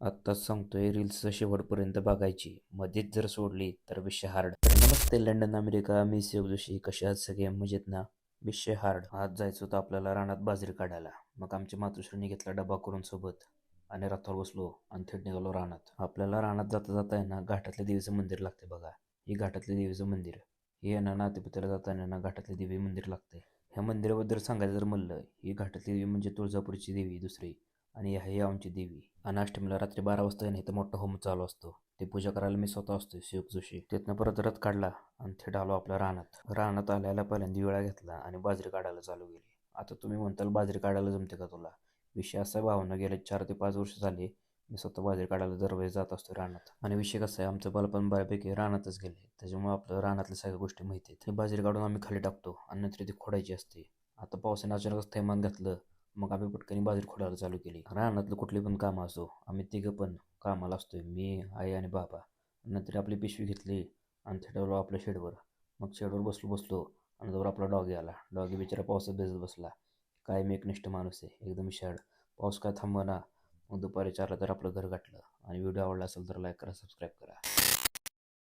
आत्ताच सांगतोय रील्स शेवटपर्यंत बघायची. मध्येच जर सोडली तर विषय हार्ड. तर नमस्ते लंडन अमेरिका, मी शिव जोशी. कशा आहात सगळे? मजेत ना? विषय हार्ड. आज जायचं होतं आपल्याला रानात बाजरी काढायला. मग आमच्या मातोश्रीने घेतला डबा करून सोबत आणि रथावर बसलो आणि थेट निघालो रानात. आपल्याला रानात जाता जाता आहे ना घाटातल्या देवीचं मंदिर लागते बघा. ही घाटातल्या देवीचं मंदिर. हे ना नातेपुत्याला जाताना ना घाटातल्या देवी मंदिर लागते. ह्या मंदिराबद्दल सांगायचं जर म्हणलं, ही घाटातली देवी म्हणजे तुळजापूरची देवी दुसरी आणि ही आमची देवी. आणि अष्टमीला रात्री 12 वाजता आहे ना इथं मोठा होम चालू असतो. ते पूजा करायला मी स्वतः असतो, शिव जोशी. तिथनं परत रथ काढला आणि थेट आलो आपल्या रानात. रानात आल्याला पहिल्यांदा विळा घेतला आणि बाजरी काढायला चालू केली. आता तुम्ही म्हणताल बाजरी काढायला जमते का तुला? विषय असा भावना गेले 4 ते 5 वर्ष झाली मी स्वतः बाजरी काढायला दरवेळेस जात असतो रानात. आणि विषय कसा आहे, आमचं बालपण बऱ्यापैकी रानातच गेले, त्याच्यामुळे आपलं रानातल्या सगळ्या गोष्टी माहिती आहेत. ही बाजरी काढून आम्ही खाली टाकतो आणि नंतर ती खोडायची असते. आता पावसाने अचानकच थैमान घातलं, मग आम्ही पटकन बाजरी खोडायला चालू केली. रानातलं कुठली पण कामं असो, आम्ही तिघं पण कामाला असतोय, मी, आई आणि बाबा. नंतर आपली पिशवी घेतली आणि थेटवलो आपल्या शेडवर. मग शेडवर बसलो बसलो आणि जवळ आपला डॉगी आला. डॉगी बिचारा पावसात भिजत बसला. काय मी एकनिष्ठ माणूस आहे, एकदम शाड. पाऊस काय थांबना. मग दुपारी 4ला तर आपलं घर गाठलं. आणि व्हिडिओ आवडला असेल तर लाईक करा, सबस्क्राईब करा.